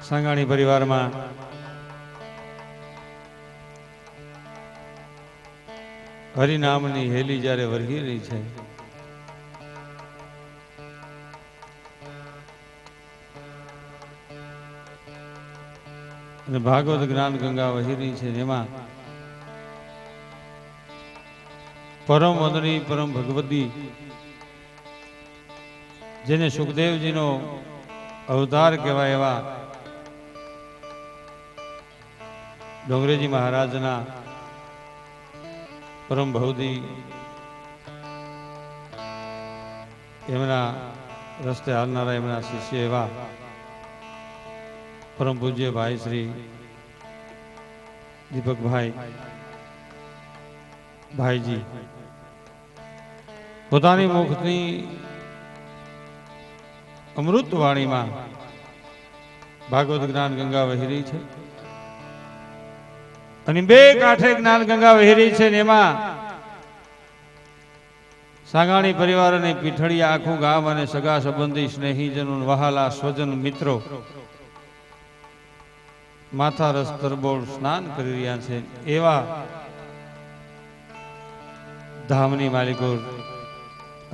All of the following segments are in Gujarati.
સાંગાણી પરિવારમાં હરિનામની હેલી જ્યારે વરગી રહી છે, અને ભાગવત જ્ઞાન ગંગા વહી રહી છે, એમાં પરમ વંદની પરમ ભગવતી જેને સુખદેવજીનો અવતાર કહેવાય એવા ડોંગરેજી મહારાજના પરમ ભવદી એમના રસ્તે હાલનારા એમના શિષ્ય એવા પરમ પૂજ્ય ભાઈ શ્રી દીપકભાઈ ભાઈજી પોતાની મુખની અમૃત વાણીમાં ભાગવત જ્ઞાન ગંગા વહી રહી છે, અને બે કાંઠે જ્ઞાન ગંગા વહી રહી છે, એમાં સાંગાણી પરિવાર અને પીઠળિયા આખું ગામ અને સગા સંબંધી સ્નેહીજનો વહાલા સ્વજન મિત્રો માથા રસ તરબોળ સ્નાન કરી રહ્યા છે, એવા ધામની માલિકો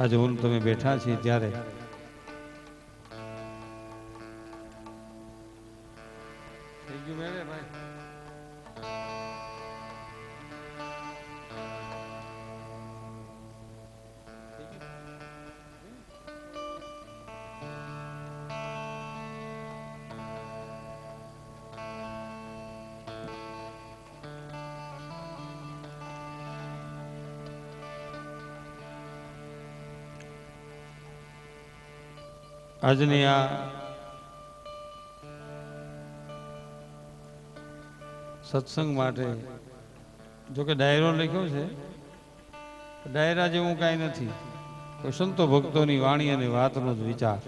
આજે હું તમે બેઠા છીએ ત્યારે આજની આ સત્સંગ માટે જોકે ડાયરો લખ્યો છે, ડાયરા જેવું કાંઈ નથી, કોઈ સંતો ભક્તોની વાણી અને વાતનો જ વિચાર.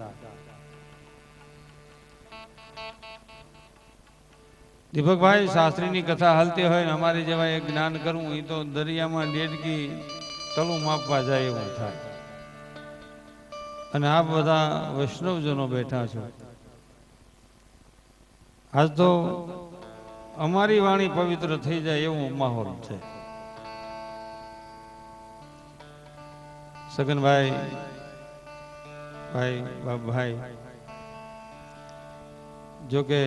દીપકભાઈ શાસ્ત્રીની કથા હાલતી હોય ને અમારી જેવા એક જ્ઞાન કરવું એ તો દરિયામાં ડેડકી તળું માપવા જાય એવું થાય. અને આપ બધા વૈષ્ણવજનો બેઠા છો, આજ તો અમારી વાણી પવિત્ર થઈ જાય એવો માહોલ છે. સગનભાઈ ભાઈ બાપભાઈ જોકે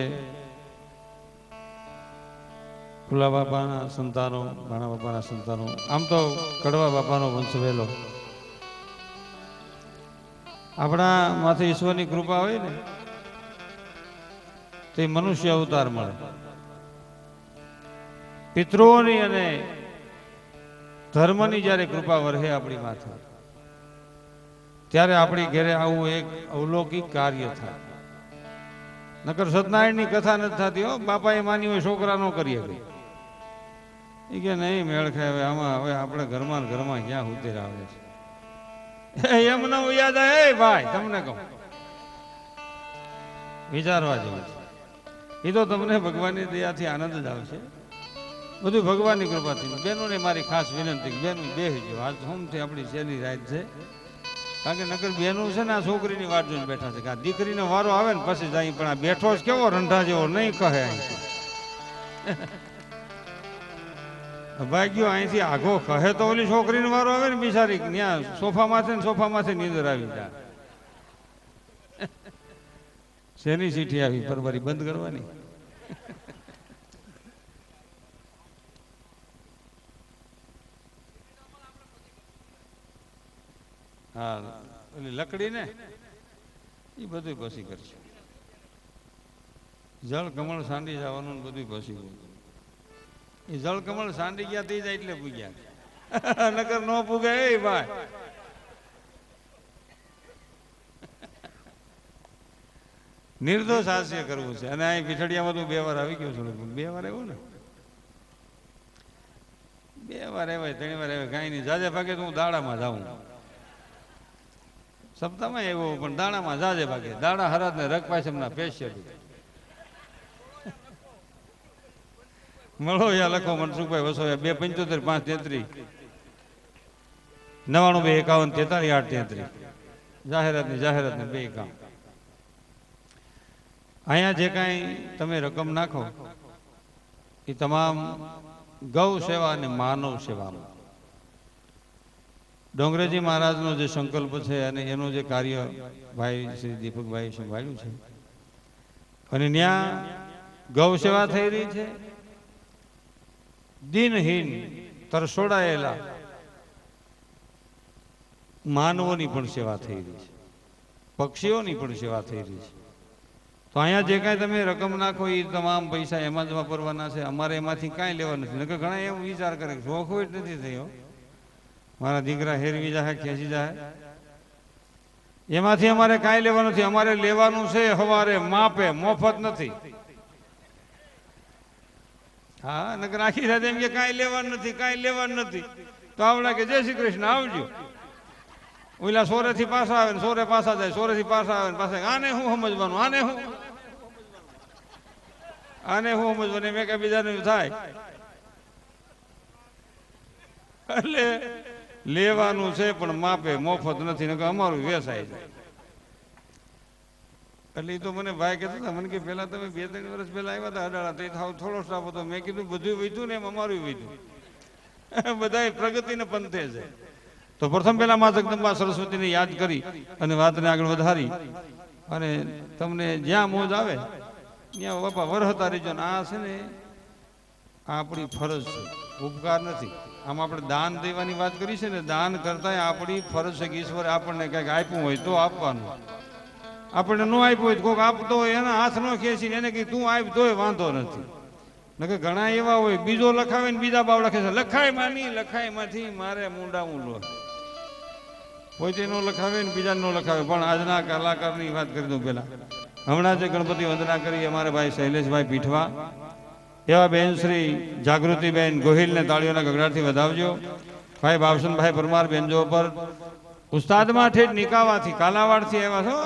ફુલા બાપાના સંતાનો, ભાણા બાપાના સંતાનો, આમ તો કડવા બાપાનો વંશવેલો. આપણા માથે ઈશ્વરની કૃપા હોય ને તે મનુષ્ય અવતાર મળે. પિતૃઓની અને ધર્મની જ્યારે કૃપા વરહે આપણી માથે, ત્યારે આપણી ઘેરે આવું એક અવલૌકિક કાર્ય થાય. નકર સત્યનારાયણની કથા નથી થતી. હો, બાપાએ માની હોય છોકરા નો કરીએ એ કે નહીં મેળ ખાય. હવે આમાં હવે આપણે ઘરમાં ક્યાં ઉતેર આવે છે એમ ન યાદ આવે. ભાઈ તમને કહું, વિચારવા જેવું છે. એ તો તમને ભગવાનની દયાથી આનંદ જ આવશે, બધું ભગવાનની કૃપાથી. બહેનોને મારી ખાસ વિનંતી, બહેનો બેસજો. આજ સોમથી આપણી શેની રાત છે, કારણ કે નકર બહેનો છે ને આ છોકરીની વાટ જોઈને બેઠા છે કે આ દીકરીનો વારો આવે ને પછી જાય. પણ આ બેઠો જ કેવો રંઢા જેવો નહીં કહે. ભાગ્યો અહીંથી આઘો કહે તો ઓલી છોકરીનો વારો આવે ને બિચારી ત્યાં સોફામાંથી નીંદર આવી જાય. શેની ચીઠી આવી પરવારી બંધ કરવાની. હા, ઓલી લકડી ને એ બધું પછી કરશે. જળ કમળ સાંડી જવાનું બધું પછી. એ જળ કમળ સાંડી ગયા થઈ જાય એટલે પૂગ્યા, નકર ન પૂગે. એ ભાઈ નિર્દોષ હાસ્ય કરવું છે. અને અહીં પીઠડિયામાં તું 2 વાર આવી ગયો છું. 2 વાર આવ્યો ને, 2 વાર આવ્યા, 3 વાર આવ્યા, કાંઈ નહીં. જાજે ભાગે તો હું દાડામાં જાઉં. સપ્તાહમાં આવ્યો પણ દાડામાં જાજે ભાગે. દાડા હરાજ ને રગ પાછમના સ્પેશિયલ મળો યા લખો મનસુખભાઈ વસોયા 275 533 99 51 43 8 33 જાહેરાત ને 2 કામ. અહીંયા જે કાંઈ તમે રકમ નાખો એ તમામ ગૌ સેવા અને માનવ સેવામાં ડોંગરેજી મહારાજનો જે સંકલ્પ છે અને એનું જે કાર્ય ભાઈ શ્રી દીપકભાઈ સંભાળ્યું છે અને ત્યાં ગૌ સેવા થઈ રહી છે, દિનહીન તરસોડાયેલા માનવોની પણ સેવા થઈ રહી છે, પક્ષીઓની પણ સેવા થઈ રહી છે. તો અહીંયા જે કાંઈ તમે રકમ નાખો એ તમામ પૈસા એમાં જ વાપરવાના છે, અમારે એમાંથી કાંઈ લેવા નથી. નકર ઘણા એમ વિચાર કરે શોખ હોય જ નથી થયો, મારા દીકરા હેરવી જાય ખેંચી જાય, એમાંથી અમારે કાંઈ લેવાનું નથી. અમારે લેવાનું છે હવારે માપે, મફત નથી. હા, નકર આખી રાત એમ કે કાંઈ લેવાનું નથી, કાંઈ લેવાનું નથી. તો આવડા કે જય શ્રી કૃષ્ણ આવજો. ઓલા સોરે થી પાછા આવે, સોરે પાછા જાય, સોરે થી પાછા આવે, પાછા આને હું સમજવાનું, આને હું સમજવાનું, મેં કઈ બીજાને થાય. એટલે લેવાનું છે પણ માપે, મફત નથી, નકર અમારું વેસાય જાય. એટલે એ તો મને ભાઈ કહેતા હતા, મને કે પેલા તમે 2-3 વર્ષ પહેલા આવ્યા હતા અડાળા, તો થોડો સ્ટાફ હતો. મેં કીધું બધું વધ્યું ને એમ અમારું વધ્યું. બધા પ્રગતિને પંથે છે. તો પ્રથમ પહેલા માં જગદંબા સરસ્વતીને યાદ કરી અને વાતને આગળ વધારી અને તમને જ્યાં મોજ આવે ત્યાં બાપા વરહતા રહેજો. આ છે ને આપણી ફરજ છે, ઉપકાર નથી. આમ આપણે દાન દેવાની વાત કરી છે ને, દાન કરતા આપણી ફરજ છે કે ઈશ્વરે આપણને કંઈક આપ્યું હોય તો આપવાનું. આપણને ન આપ્યું હોય કોઈક આપતો હોય એના હાથ ન ખેંચીને એને કઈ તું આપ તોય વાંધો નથી. નકર ઘણા એવા હોય બીજો લખાવે ને બીજા બાવ લખે છે, લખાય માની લખાય માંથી મારે મુંડા ઊંડો, પોતે નો લખાવે ને બીજા નો લખાવે. પણ આજના કલાકારની વાત કરી દઉં પેલા, હમણાં જે ગણપતિ વંદના કરી અમારે ભાઈ શૈલેષભાઈ પીઠવા, એવા બેન શ્રી જાગૃતિબેન ગોહિલને તાળીઓના ગગડાટથી વધાવજો. ભાઈ બાવસનભાઈ પરમાર બેનજો પર ઉસ્તાદમાં ઠેઠ નિકાવાથી કાલાવાડથી આવ્યા છો,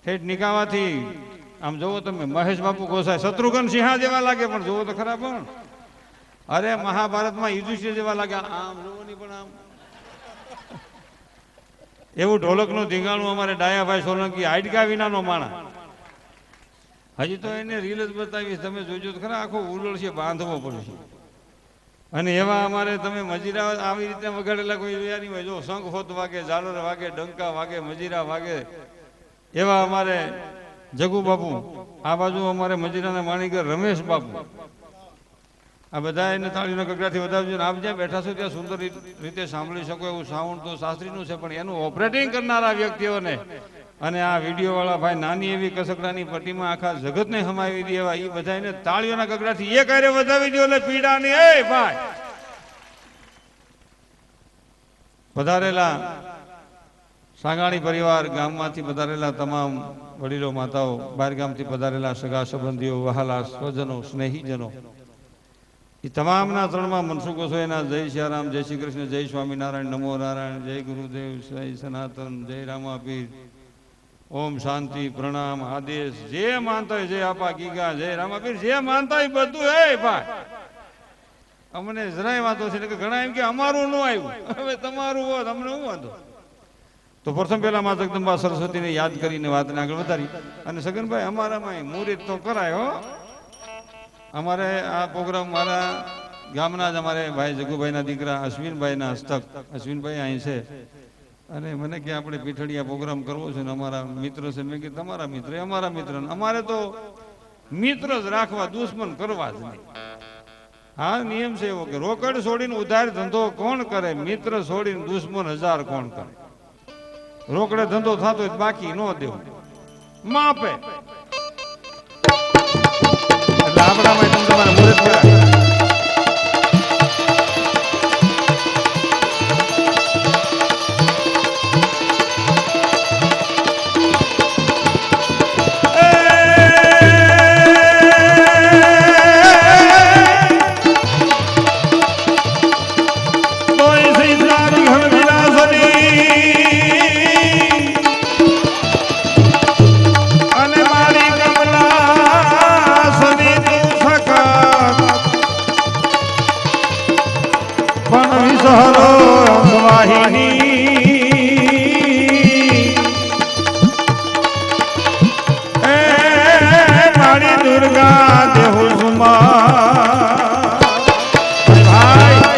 ઠેઠ નિકાવાથી. આમ જોવો તમે મહેશ બાપુ ગોસાઈ શત્રુઘ્ન સિંહા જેવા લાગે પણ જોવો તો ખરા. પણ અરે મહાભારતમાં યુધિષ્ઠિર જેવા લાગે, આમ જોવો નહીં પણ આમ એવું ઢોલકનું ધીંગાણું અમારે ડાયાભાઈ સોલંકી, હાડકા વિનાનો માણા. હજી તો એને રીલ જ બતાવીશ, તમે જોજો તો ખરા, આખો ઉલળ છે, બાંધવો પડશે. અને એવા અમારે તમે મજીરા આવી રીતે વગાડેલા કોઈ જોયા નહીં હોય. જો શંખ હોત વાગે, ઝાલર વાગે, ડંકા વાગે, મજીરા વાગે, એવા અમારે જગુ બાપુ. આ બાજુ અમારે મજીરાના માણીગર રમેશ બાપુ. આ બધા એને તાળીના ગગડાથી વધાવજો. આપ જ્યાં બેઠા છો ત્યાં સુંદર રીતે સાંભળી શકો એવું સાઉન્ડ તો શાસ્ત્રીનું છે, પણ એનું ઓપરેટિંગ કરનારા વ્યક્તિઓને અને આ વિડીયો વાળા ભાઈ નાની એવી કસકડાની પટ્ટીમાં આખા જગતને હમાવી દેવા એ બધાને તાળીઓના ગગડાથી એક હારે વધાવી દો. એટલે પીડાની એ ભાઈ પધારેલા સાંગાણી પરિવાર, ગામમાંથી પધારેલા તમામ વડીલો માતાઓ, બહાર ગામથી પધારેલા સગા સંબંધીઓ, વહાલા સ્વજનો, સ્નેહીજનો, એ તમામના ચરણમાં મનસુખ ગોસ્વામીના જય સિયારામ, જય શ્રી કૃષ્ણ, જય સ્વામિનારાયણ, નમો નારાયણ, જય ગુરુદેવ, જય સનાતન, જય રામાપીર, ઓમ શાંતિ, પ્રણામ, આદેશ. જે માનતા હોય જય આપા ગીગા, જય રામાપીર, જે માનતા હોય બધું હે ભાઈ. અમને જરાય વાંધો છે કે ઘણા એમ કે અમારું ન આવ્યું, હવે તમારું હોત અમને શું વાંધો. તો પ્રથમ પહેલા માં જગદંબા સરસ્વતીને યાદ કરીને વાતને આગળ વધારી. અને સગનભાઈ અમારામાં મુહૂર્ત તો કરાય હો. અમારે આ પ્રોગ્રામ મારા ગામના જ અમારે ભાઈ જગુભાઈના દીકરા અશ્વિનભાઈના હસ્તક, અશ્વિનભાઈ અહીં છે, અને મને કે આપણે પીઠળિયા પ્રોગ્રામ કરવો છે ને અમારા મિત્ર છે. મેં કે તમારા મિત્ર અમારા મિત્ર, અમારે તો મિત્ર જ રાખવા, દુશ્મન કરવા જ નહીં. હા, નિયમ છે એવો કે રોકડ છોડીને ઉધાર ધંધો કોણ કરે, મિત્ર છોડીને દુશ્મન 1000 કોણ કરે. રોકડે ધંધો થતો હોય બાકી ન દેવું, માપે. એટલે આપણામાં તમે તમારે મુહૂર્ત કરાય. અને મારી કમલા સની તું સકા દુર્ગા દેહુ સુમા ભાઈ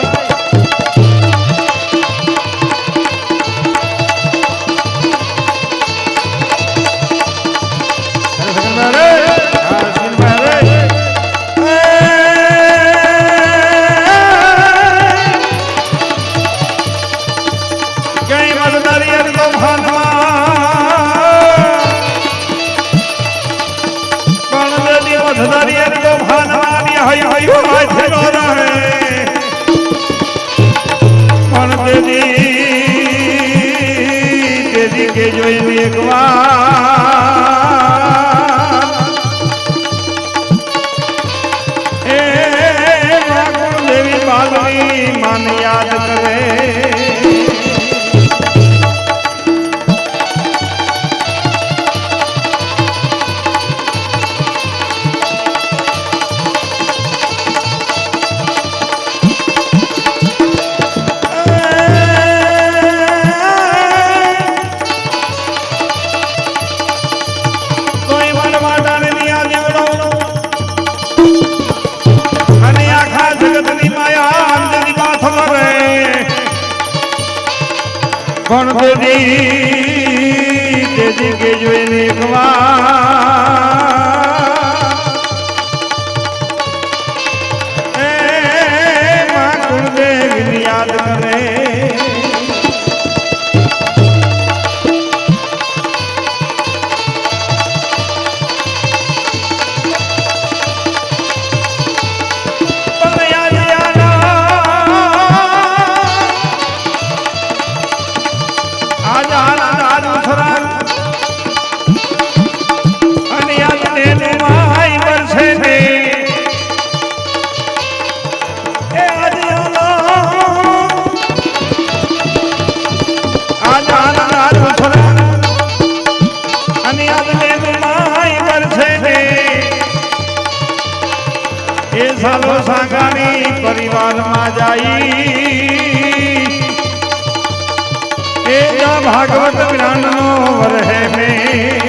કે જોઈ એક વાર એ દેવી બાલની માન યાદ કરે પણ તેજી કે જોઈને એક વાર એ માં કુળદેવીને યાદ કરે સાલો સાંગાણી પરિવારમાં જાય એ ભાગવત જ્ઞાનનો વરહે મેં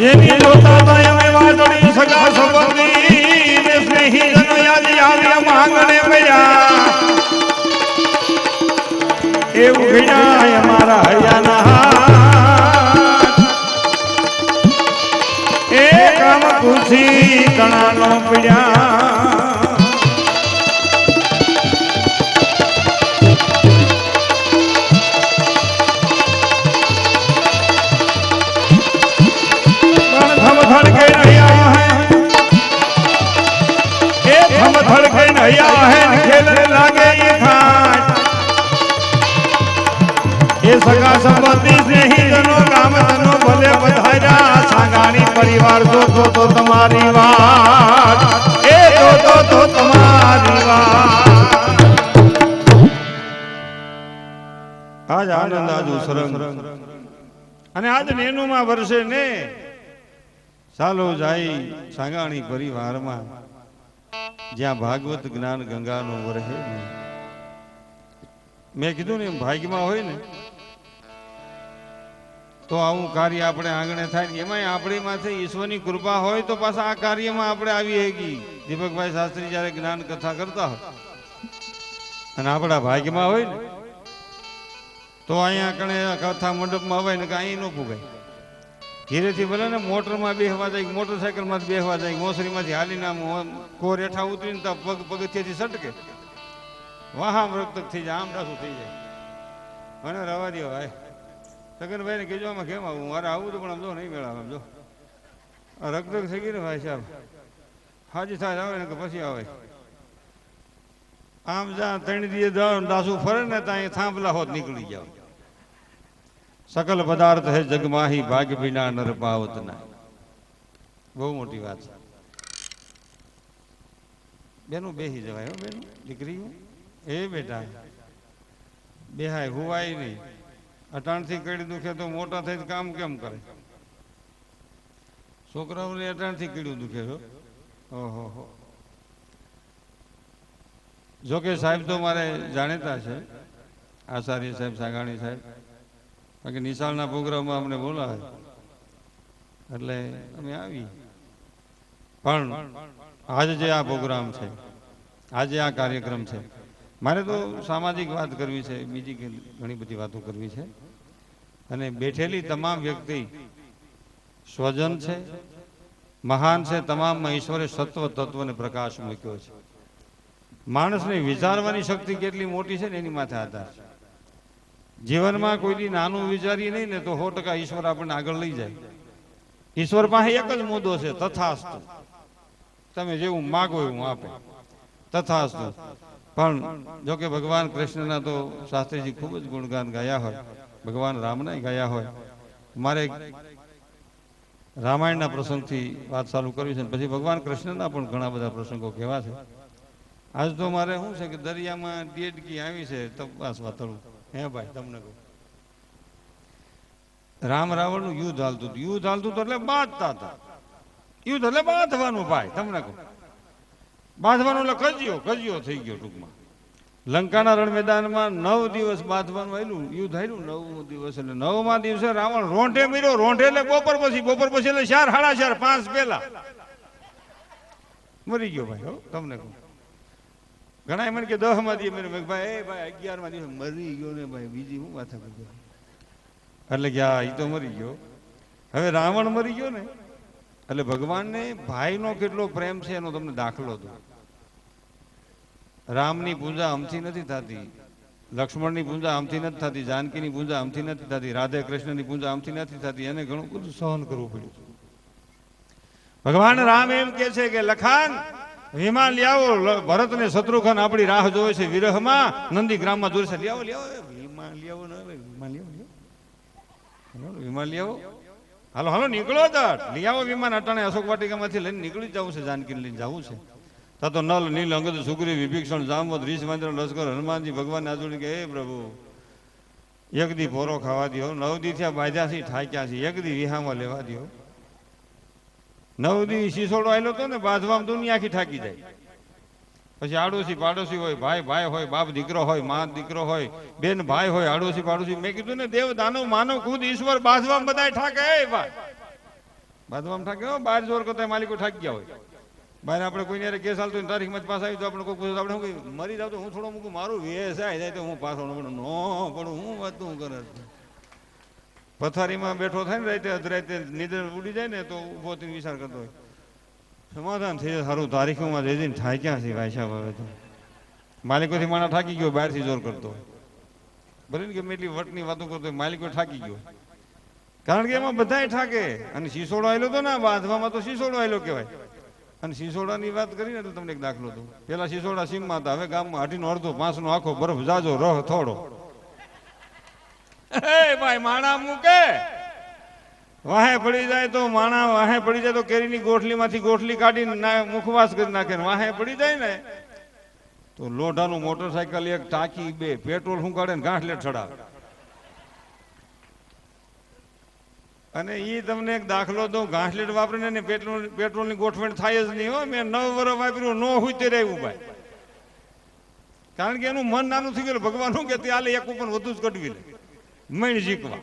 જેની જોતા હતા અમે વાદળી સગા સંબંધી ને સ્નેહી જનો યાદ આવ્યા માંગણે પડ્યા એવું ગયા અમારા હૈયાના એ કામ ખુશી તણાનો પડ્યા સગા સંબંધી સ્નેહી જનો ગામ જનો ભલે બધાયા સાંગાણી પરિવાર જોતો તો તમારી વાત એ જોતો તો તમારી વાત આજ આનંદ આજુ સરંગ અને આજ નેનુમાં વર્ષે ને ચાલો જાય સાંગાણી પરિવારમાં જ્યાં ભાગવત જ્ઞાન ગંગાનો વરહે ને મેં કીધું ને ભાગ્યમાં હોય ને તો આવું કાર્ય આપણે આંગણે થાય ને એમાંય આપણીમાંથી ઈશ્વરની કૃપા હોય તો પાછા આ કાર્યમાં આપણે આવી હેગી દીપકભાઈ શાસ્ત્રી જ્યારે જ્ઞાન કથા કરતા હોય અને આપણા ભાગ્યમાં હોય ને તો અહીંયા કણે કથા મંડપમાં હોય ને કે અહીં ન ફૂગાય ધીરેથી ભલે ને મોટરમાં બેહવા જાય મોટરસાયકલમાં બેહવા જાય મોસરીમાંથી હાલીને કોર હેઠા ઉતરીને તો પગ પગથિયાથી સટકે વાહા મૃતક થઈ જાય આમ ડાસું થઈ જાય મને રવા દો ભાઈ સગનભાઈ ને કહેજો આમાં કેમ આવું મારે આવું તો પણ આમ જો નહીં મેળાવે આમ જો રગદગ થઈ ગઈ ને ભાઈ સાહેબ હાજી થાય આવે ને કે પછી આવે આમ જા ત્રણ દીએ ડાસું ફરે ને ત્યાં થાંભલા હોત નીકળી જાવ सकल पदार्थ है जगमाही भाग्य बिना नर पावत ना બહુ મોટી વાત છે. બેનું બેસી જવાય હો, બેનું દીકરી એ બેટા બેહાય હુવાય નહીં. અટાણથી કડી દુખે તો મોટા થઈને કામ કેમ કરે? છોકરાઓને અટાણથી કીડું દુખે છો. ઓહો. જોકે સાહેબ તો મારે જાણીતા છે, આચાર્ય સાહેબ, સાગાણી સાહેબ, કારણ કે નિશાળના પ્રોગ્રામમાં અમને બોલાવે એટલે અમે આવી. પણ આજે જે આ પ્રોગ્રામ છે, આજે આ કાર્યક્રમ છે, મારે તો સામાજિક વાત કરવી છે, બીજી ઘણી બધી વાતો કરવી છે. અને બેઠેલી તમામ વ્યક્તિ સ્વજન છે, મહાન છે, તમામમાં ઈશ્વરે સત્વ તત્વને પ્રકાશ મૂક્યો છે. માણસને વિચારવાની શક્તિ કેટલી મોટી છે ને એની માથે આધાર છે. જીવનમાં કોઈથી નાનું વિચારીએ નહીં ને તો 100% ઈશ્વર આપણને આગળ લઈ જાય. ઈશ્વર પાસે એક જ મુદ્દો છે, તથાસ્તુ. તમે જેવું માગો એવું આપે, તથાસ્તુ. પણ જો કે ભગવાન કૃષ્ણના તો શાસ્ત્રીજી ખૂબ જ ગુણગાન ગાયા હોય, ભગવાન રામના ગાયા હોય. મારે રામાયણના પ્રસંગથી વાત ચાલુ કરવી છે, પછી ભગવાન કૃષ્ણના પણ ઘણા બધા પ્રસંગો કહેવા છે. આજ તો મારે શું છે કે દરિયામાં ડેડકી આવી છે, તપાસ વાતળું. હે ભાઈ, તમને કહું, રામ રાવણનું યુદ્ધ હાલતું હતું. યુદ્ધ હાલતું હતું એટલે બાંધતા હતા. યુદ્ધ એટલે બાંધવાનું ભાઈ, તમને કહું, બાંધવાનું એટલે કજિયો થઈ ગયો ટૂંકમાં. લંકાના રણ મેદાનમાં 9 દિવસ બાંધવાનું આવેલું, યુદ્ધ આવેલું 9 દિવસ. એટલે 9મા દિવસે રાવણ રોંઢે મર્યો. રોંઢે એટલે બપોર પછી એટલે 4, 4:30, 5 પહેલા મરી ગયો ભાઈ. હો, તમને કહું, ઘણા એમ કે 10મા દિવસે ભાઈ, એ ભાઈ 11મા દિવસે મરી ગયો ને ભાઈ, બીજી હું વાત કરી. એટલે કે એ તો મરી ગયો. હવે રાવણ મરી ગયો ને એટલે ભગવાનને ભાઈનો કેટલો પ્રેમ છે એનો તમને દાખલો દો. રામની પૂજા આમથી નથી થતી, લક્ષ્મણની પૂજા આમથી નથી થતી, જાનકીની પૂજા આમથી નથી થતી, રાધે કૃષ્ણની પૂજા આમથી નથી થતી. એને ઘણું બધું સહન કરવું પડ્યું. ભગવાન રામ એમ કે છે કે લખાન વિમાન લ્યાવો, ભરત ને શત્રુઘ્ન આપણી રાહ જોવે છે વિરહમાં, નંદી ગ્રામમાં દૂર છે. લ્યાવો વિમાન લ્યાવો, વિમાન લ્યાવો. હાલો નીકળો તટ, લઈ આવો વિમાન. અટાણે અશોક વાટિકામાંથી લઈને નીકળી જવું છે, જાનકી લઈને જવું છે. તા તો નલ, નીલ, અંગદ, સુગ્રીવ, વિભીષણ, જામવંત, રીછ, વાંદરો, લશ્કર, હનુમાનજી ભગવાન આજુડી કે હે પ્રભુ એક દી પોરો ખાવા દો. 9 દી થયા બાંધ્યા છે, ઠાક્યા છે, એક દી વિહામાં લેવા દો. 9 દી શીશોડો આવેલો હતો ને, બાંધવામાં દુનિયા આખી ઠાકી જાય. પછી આડોશી પાડોશી હોય, ભાઈ હોય, બાપ દીકરો હોય, મા દીકરો હોય, બેન ભાઈ હોય, આડોશી પાડોશી. મેં કીધું ને, દેવ દાનવ માનવ ખુદ ઈશ્વર બાંધવામાં બધા ઠાકે. ભાઈ બાંધવામાં ઠાકે હો. 12 જોર કરતા માલિકો ઠાકી ગયા હોય. બહાર આપણે કોઈને કેસ હાલતો તારીખમાં પાસ આવી તો આપણે કોઈ પૂછે, આપણે શું મરી જાવ તો હું થોડો મૂકું, મારું વેસાય જાય તો હું પાછો ન પડું. હું વાત તું કરે. પથારીમાં બેઠો થાય ને રાતે, અધરાતે નિદ્ર ઉડી જાય ને તો ઉભો થઈને વિચાર કરતો હોય, સમાધાન થઈ જાય સારું, તારીખોમાં જઈને ઠાક્યા છે ભાઈ સાહેબ. હવે તો માલિકોથી માણસ ઠાકી ગયો, બહારથી જોર કરતો હોય. ભલે ને ગમે એટલી વટની વાતો કરતો હોય, માલિકો ઠાકી ગયો. કારણ કે એમાં બધાય ઠાકે. અને શીશોડો આવેલો હતો ને બાંધવામાં, તો શીશોડો આવેલો કહેવાય. અને શીશોડાની વાત કરીને એટલે તમને એક દાખલો દઉં. પેલા શીશોડા સીમમાં હતા, હવે ગામમાં 8નો અડધો 5નો આખો બરફ જાજો રહ થોડો. ભાઈ માણા મૂકે વાહે પડી જાય તો માણા વાહે પડી જાય તો કેરીની ગોઠલીમાંથી ગોઠલી કાઢીને મુખવાસ કરી નાખે. વાહે પડી જાય ને તો લોઢાનું મોટરસાયકલ એક, ટાંકી 2, પેટ્રોલ શું કાઢે ને ગાંઠલે ચડાવે. અને એ તમને એક દાખલો દઉં, ઘાસલેટ વાપરીને ને પેટ્રોલની ગોઠવણ થાય જ નહીં. હો, મેં 9 વર્ષ વાપર્યું, ન હોય તે રહેવું ભાઈ. કારણ કે એનું મન નાનું થઈ ગયું. ભગવાન શું કે હાલે એક ઉપર વધુ જ કઢવી લે, મણ જીકવા.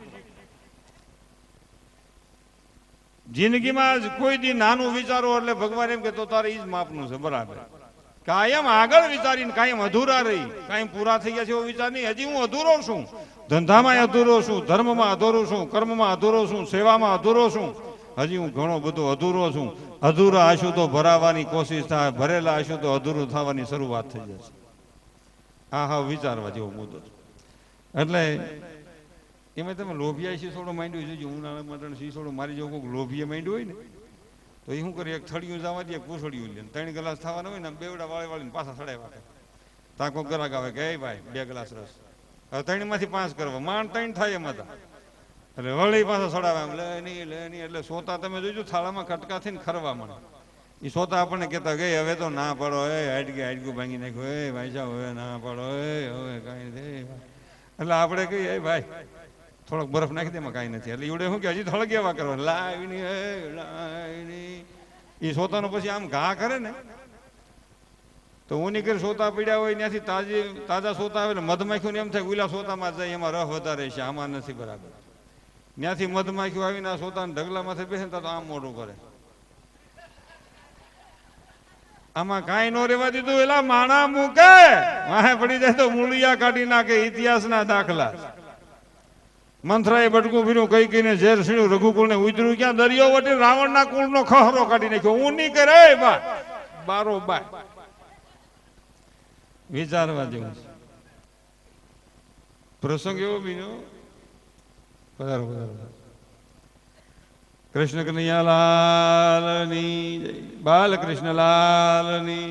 જિંદગીમાં કોઈ દી નાનું વિચારો એટલે ભગવાન એમ કે તો તારે એ જ માપનું છે, બરાબર. કાયમ આગળ વિચારીને કાયમ અધૂરા રહી, કાયમ પૂરા થઈ ગયા છે એવો વિચાર નહીં. હજી હું અધૂરો છું, ધંધામાં અધૂરો છું, ધર્મમાં અધૂરો છું, કર્મમાં અધૂરો છું, સેવામાં અધૂરો છું. હજી હું ઘણો બધો અધૂરો છું. અધૂરા હશું તો ભરાવાની કોશિશ થાય, ભરેલા હશું તો અધૂરું થવાની શરૂઆત થઈ જશે. હા વિચારવા જેવો મુદ્દો છે. એટલે એમાં તમે લોભિયા શીશોડો માંડ્યું જોજો. ઉનાળા માટે શીશોડો મારી જેવું કોઈક લોભીએ માંડ્યું હોય ને તો એ શું કરે, એક થળિયું જવા દે, પૂછડિયું લે, 3 ગ્લાસ થવાના હોય ને, બેવડા વાળીને પાછા સડાવ્યા. તાકો ગ્રાહક આવે કે ભાઈ 2 ગ્લાસ રસ. હવે 3માંથી 5 કરવા, માંડ 3 થાય એમાં હતા. એટલે વળી પાછા સડાવે આમ લે નહીં એટલે સોતા તમે જોજો થાળામાં કટકા થઈને ખરવા મળે. એ સોતા આપણને કહેતા ગઈ હવે તો ના પડો હાડકું ભાંગી નાખ્યું ભાઈ સાહેબ હવે ના પડો હવે કાંઈ નહીં. એટલે આપણે કહીએ ભાઈ થોડોક બરફ નાખી દે એમાં કાંઈ નથી. એટલે એવડે શું કે હજી થોડોક એવા કરવા લાવી નહીં. એ સોતાનો પછી આમ ઘા કરે ને તો ઊની કરી સોતા પીડ્યા હોય ત્યાંથી તાજા સોતા આવે એટલે મધમાખીઓને એમ થાય ઉલા સોતામાં જાય એમાં રફ વધારે છે આમાં નથી બરાબર. ત્યાંથી મધમાખીઓ આવીને આ સોતાના ઢગલામાંથી બેસે તો આમ મોઢું કરે. આમાં કાંઈ નો રેવા દીધું એલા માણા મૂકે વાહે પડી જાય તો મૂળિયા કાઢી નાખે ઇતિહાસના દાખલા. મંથરાએ બટકું ફીર્યું કઈ કઈને ઝેર સીણ્યું રઘુકુળને ઉતર્યું ક્યાં દરિયો વટી રાવણના કુળનો ખહરો કાઢી નાખ્યો. હું નહીં કરે બારો બાય વિચારવા જેવું છે. પ્રસંગ એવો બીજો પધારો પધારો. કૃષ્ણ કનૈયા લાલની જય, બાલકૃષ્ણ લાલની.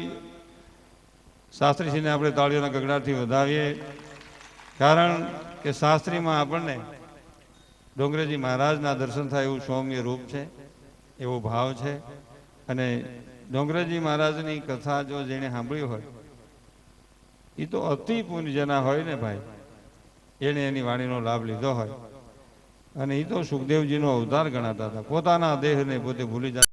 શાસ્ત્રીજીને આપણે તાળીઓના ગગડાથી વધાવીએ, કારણ કે શાસ્ત્રીમાં આપણને ડોંગરેજી મહારાજના દર્શન થાય એવું સૌમ્ય રૂપ છે, એવો ભાવ છે. અને ડોંગરેજી મહારાજની કથા જો જેણે સાંભળી હોય એ તો અતિ પુણ્યજના હોય ને ભાઈ, એણે એની વાણીનો લાભ લીધો હોય. અને એ તો સુખદેવજીનો અવતાર ગણાતા હતા. પોતાના દેહને પોતે ભૂલી જતા.